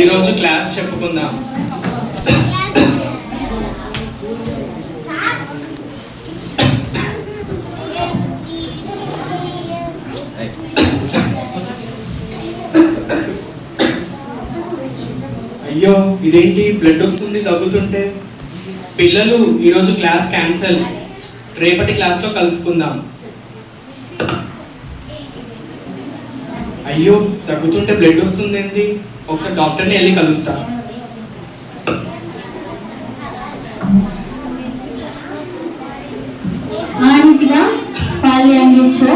ఈరోజు క్లాస్ చెప్పుకుందాం. అయ్యో, ఇదేంటి బ్లడ్ వస్తుంది దగ్గుతుంటే? పిల్లలు, ఈరోజు క్లాస్ క్యాన్సల్. రేపటి క్లాస్లో కలుసుకుందాం. అయ్యో, తగ్గుతుంటే బ్లడ్ వస్తుంది ఏంటి? ఒకసారి డాక్టర్ని వెళ్ళి కలుస్తా. పాలు అందించు.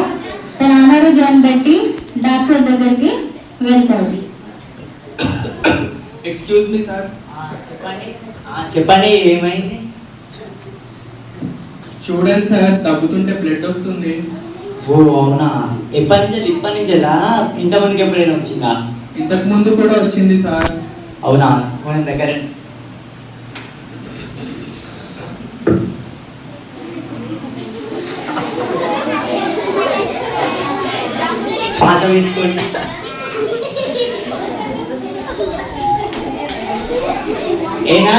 తన అనారోగ్యాన్ని బట్టి డాక్టర్ దగ్గరికి వెళ్తాడు. Excuse me sir. చెప్పండి, ఏమైంది? చూడండి సార్, తగ్గుతుంటే బ్లడ్ వస్తుంది. ఓ అవునా, ఇప్పటి నుంచేలా ఇంతమందికి ఎప్పుడైనా వచ్చిందా? ఇంతకు ముందు కూడా వచ్చింది సార్. అవునా, మన దగ్గర శ్వాస తీసుకోండి. ఏనా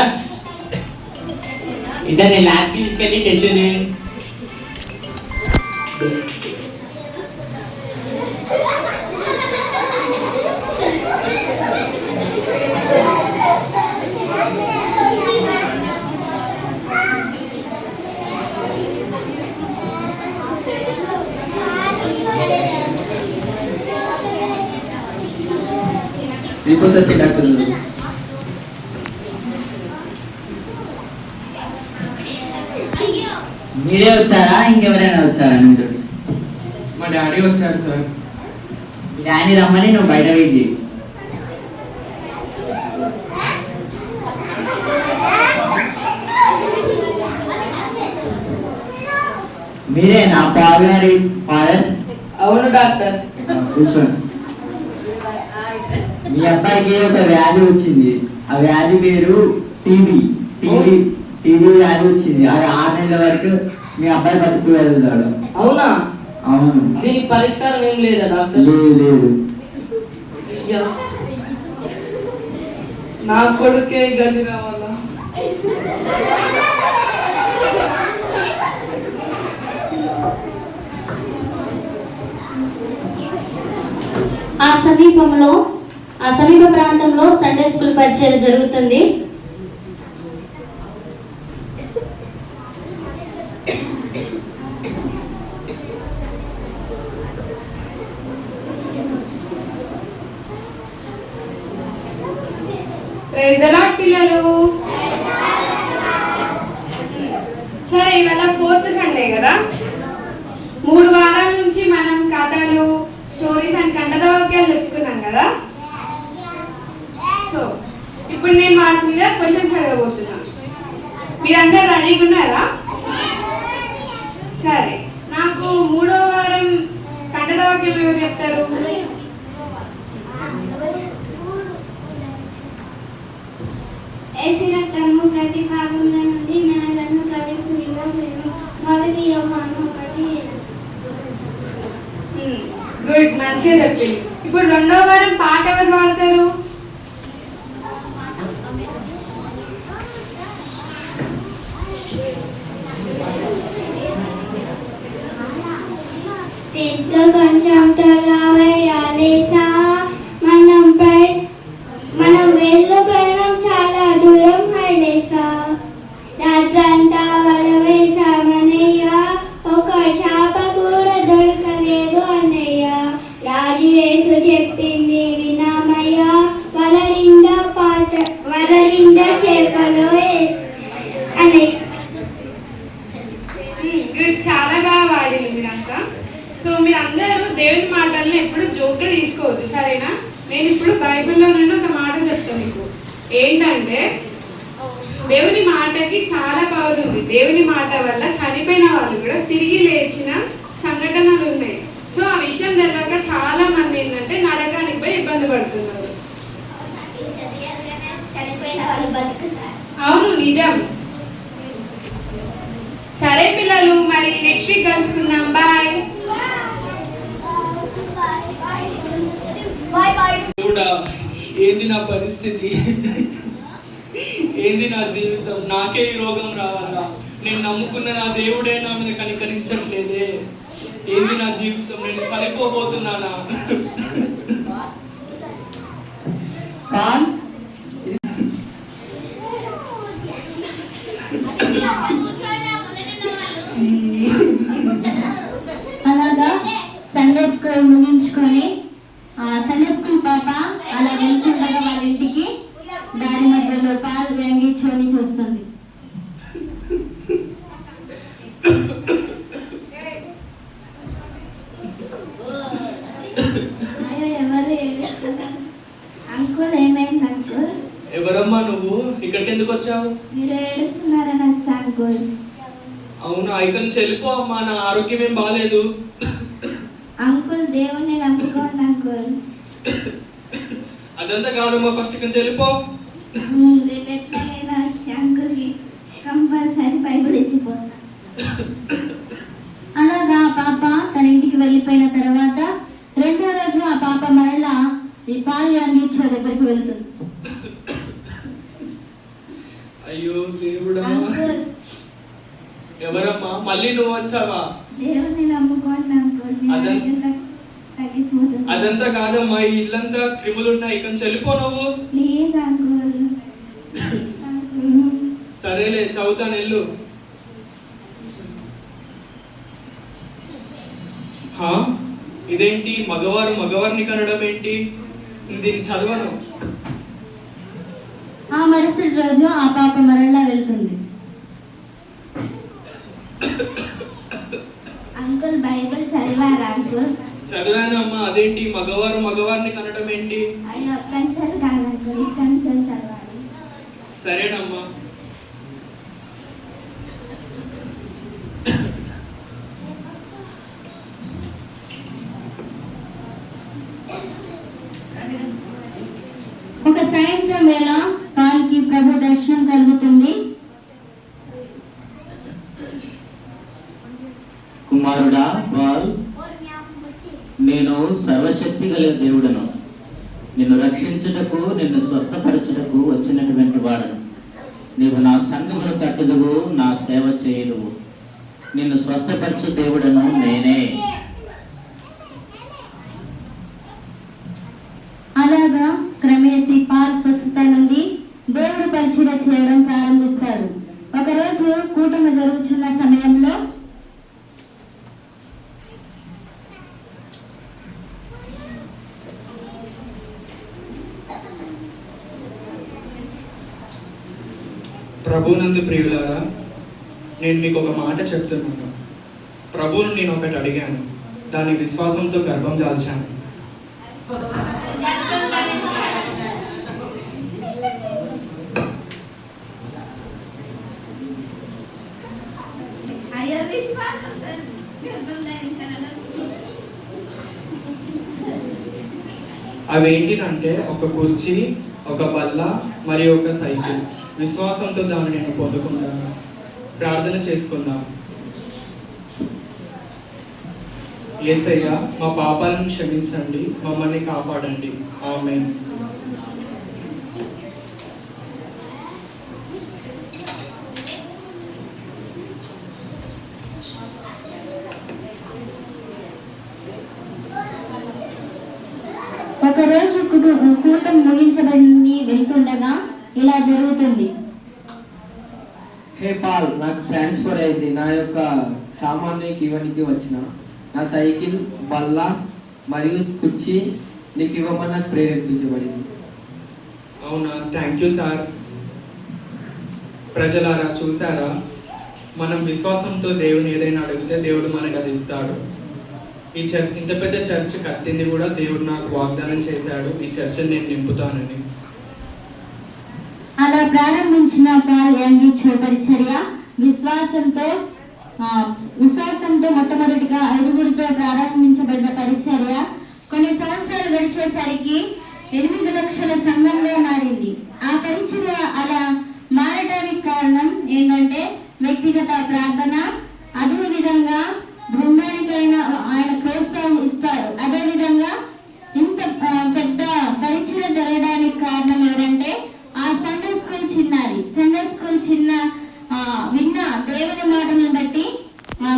ఇద్దరిని ల్యాబ్ తీసుకెళ్ళి టెస్ట్ చేయండి. మీరే వచ్చారా, ఇంకెవరైనా వచ్చారా? మీరు? మా డాడీ వచ్చారు సార్. మీ డాడీ రమ్మని నువ్వు బయట వెయిట్ చేయి. మీరే నా గారి ఫాదర్? అవును డాక్టర్. కూర్చోండి. మీ అబ్బాయికి ఒక వ్యాధి వచ్చింది. ఆ వ్యాధి పేరు టీబీ. టీబీ వ్యాధి వచ్చింది. అది 6 నెలల వరకు మీ అబ్బాయి బతుకు వెళ్తాడు. అవునా? అవును. దీనికి పరిష్కారం ఏం లేదా డాక్టర్? లేదు. నా కొడుకే గది రావాలా? ఆ సమీప ప్రాంతంలో సండే స్కూల్ పరిచయం జరుగుతుంది. పిల్లలు, సరే ఇవాళ 4th సండే కదా. 3 వారాల నుంచి మనం కథలు, స్టోరీస్ అండ్ కంఠవాక్యాలు చెప్పుకున్నాం కదా. సో ఇప్పుడు నేను వాటి మీద క్వశ్చన్స్ అడగబోతున్నా. మీరందరూ రెడీగా ఉన్నారా? సరే, నాకు 3వ వారం కంఠవాక్యం ఎవరు చెప్తారు? యేసు రక్తము ప్రతి పాపముల నుండి మనలను పవిత్రులుగా చేయును. మొదటి యోహాను 1:7. గుడ్, మంచిగా చెప్పింది. ఇప్పుడు 2వ వారం పాట ఎవరు పాడతారు? చేతిలో కొంచెం త్వరగా వేయాలేసా, మనం వేళ్ళ ప్రయాణం చాలా దూరం హైలేసా. రాత్రంతా వల వేసామన్నయ్య, ఒక చేప కూడా దొరకలేదు అన్నయ్య. రాజు యేసు చెప్పింది వినామయ్య, వల నిండా చేపలు అన్నయ్య. గుడ్, చాలా బాగా వాడింది మీరంతా. సో మీరందరూ దేవుని మాటలను ఎప్పుడు జోక్గా తీసుకోవద్దు, సరేనా? నేను ఇప్పుడు బైబిల్లో నుండి ఒక మాట చెప్తాను మీకు. ఏంటంటే, దేవుని మాటకి చాలా పవర్ ఉంది. దేవుని మాట వల్ల చనిపోయిన వాళ్ళు కూడా తిరిగి లేచిన సంఘటనలు ఉన్నాయి. సో ఆ విషయం తెలియక చాలా మంది ఏంటంటే నరకానికి పోయి ఇబ్బంది పడుతున్నారు. అవును, నిజం. సరే పిల్లలు, మరి నెక్స్ట్ వీక్ కలుసుకుందాం. బాయ్. ఏంది నా పరిస్థితి, ఏంది నా జీవితం, నాకే ఈ రోగం రావాలా, నేను నమ్ముకున్న నా దేవుడే నా మీద కనికరించట్లేదే, ఏంది నా జీవితం, నేను చనిపోబోతున్నానా? పాల్ అలాగా సండే స్కూల్ ముగించుకొని సండే స్కూల్ పాప అలా వెళ్తుండగా వాళ్ళ ఇంటికి దారి మధ్యలో పాలు వ్యంగించుకొని చూస్తుంది. ఎవరు ఏడుస్తున్నారు? అంకుల్ ఏమైంది అంకుల్? ఎవరమ్మా నువ్వు, ఇక్కడికి ఎందుకు వచ్చావు? మీరు ఏడుస్తున్నారని వచ్చా అంకుల్. అవును, ఐకన్ చెల్లిపో అమ్మా, నా ఆరోగ్యం ఏం బాగాలేదు. అంకుల్ దేవుణ్ణి నమ్ముకోండి అంకుల్. అదంతా కాదమ్మా, ఫస్ట్ ఇక్కడ చెల్లిపో. రేపు ఎట్లయినా వచ్చి అంకుల్కి కంపల్సరీ బైబిల్ ఇచ్చిపోతా. అలాగా ఆ పాప తన ఇంటికి వెళ్ళిపోయిన తర్వాత రెండో రోజు ఆ పాప మరలా ఈ పాలు వ్యంగించే దగ్గరికి వెళ్తుంది. అయ్యో దేవుడా, అంకుల్ ఎవరమ్మా, మళ్ళీ నువ్వు వచ్చావా? దేవుణ్ణి నమ్ముకోండి అంకుల్. మీ అదం- ఆరోగ్యం తగ్గిపోతుంది. అదంతా కాదమ్మా, ఈ ఇల్లంతా క్రిములు ఉన్నాయి, ఇక్కడ చెల్లిపో నువ్వు. Please uncle. అంకుల్ సరేలే, చదువుతాను వెళ్ళు. హా? ఇదేంటి, మగవారు మగవారిని కనడం ఏంటి? దీన్ని చదవను. ఆ మరుసటి రోజు ఆ పాప మరలా వెళ్తుంది. అంకుల్ బైబిల్ చదివారా అంకుల్? చదివానమ్మా, అదేంటి మగవారు మగవారిని కనడం ఏంటి? అయ్యో కంచెలు కాదు అంకుల్, ఈ కంచెలు చదవాలి. సరేనమ్మా. ఒక సాయంత్రం వేళ పాల్కి ప్రభు దర్శనం కలుగుతుంది. కుమారుడా పాల్, నేను సర్వశక్తి గల దేవుడను, నిన్ను రక్షించుటకు నిన్ను స్వస్థపరచుటకు వచ్చినటువంటి వాడను. నీవు నా సంఘమును కట్టుదువు, నా సేవ చేయుదువు. నిన్ను స్వస్థపరచు దేవుడను నేనే. అలాగా క్రమేసి పాల్ స్వస్థత నుండి దేవుడు పరిచయం చేయడం ప్రారంభిస్తాడు. ఒకరోజు కూటమి జరుగుతున్న సమయంలో ప్రభునందు ప్రియులారా, నేను మీకు ఒక మాట చెప్తున్నాను. ప్రభువును నేను ఒకటి అడిగాను, దాని విశ్వాసంతో గర్భం దాల్చాను. అయ్యో విశ్వాసం గర్భం ధరించడం. అవేంటిదంటే ఒక కుర్చీ, ఒక బల్ల మరియు ఒక సైకిల్. విశ్వాసంతో దాన్ని నేను పొందుకున్నాను. ప్రార్థన చేసుకుందాం. యేసయ్య, మా పాపాలను క్షమించండి, మమ్మల్ని కాపాడండి. ఆమేన్. ఒకరోజు కూటం ముగించబడి వెళ్తుండగా ఇలా జరుగుతుంది. హే పాల్, నాకు ట్రాన్స్ఫర్ అయింది. నా యొక్క సామాన్యునికి ఇవ్వనికి వచ్చిన నా సైకిల్, బల్ల మరియు కుర్చీ నీకు ఇవ్వమని నాకు ప్రేరేపించబడింది. అవునా, థ్యాంక్ యూ సార్. ప్రజలారా, చూసారా, మనం విశ్వాసంతో దేవుని ఏదైనా అడిగితే దేవుడు మనకు అది ఇస్తాడు. ఈ చర్చ్, ఇంత పెద్ద చర్చ్ కట్టింది కూడా దేవుడు నాకు వాగ్దానం చేశాడు, ఈ చర్చని నేను నింపుతానని. అలా ప్రారంభించిన పాల్ వ్యంగించే పరిచర్య విశ్వాసంతో మొట్టమొదటిగా 5గురితో ప్రారంభించబడిన పరిచర్య కొన్ని సంవత్సరాలు గడిచేసరికి 8 లక్షల సంఘంలో మారింది. ఆ పరిచర్య అలా మారడానికి కారణం ఏంటంటే వ్యక్తిగత ప్రార్థన, అదే విధంగా బృందానికైనా ఆయన ప్రోత్సాహం ఇస్తారు. అదే విధంగా ఇంత పెద్ద పరిచర్య జరగడానికి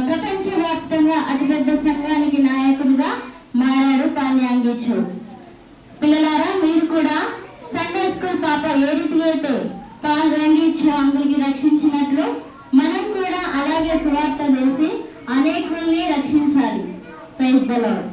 ప్రపంచవ్యాప్తంగా అతిపెద్ద సంఘానికి నాయకుడిగా మారాడు పాల్ యాంగిచో. పిల్లలారా, మీరు కూడా సండే స్కూల్ పాప ఏ రీతిగా అయితే పాల్ యాంగిచో అంకుల్కి రక్షించినట్లు మనం కూడా అలాగే సువార్త చేసి అనేకుల్ని రక్షించాలి. Praise the lord.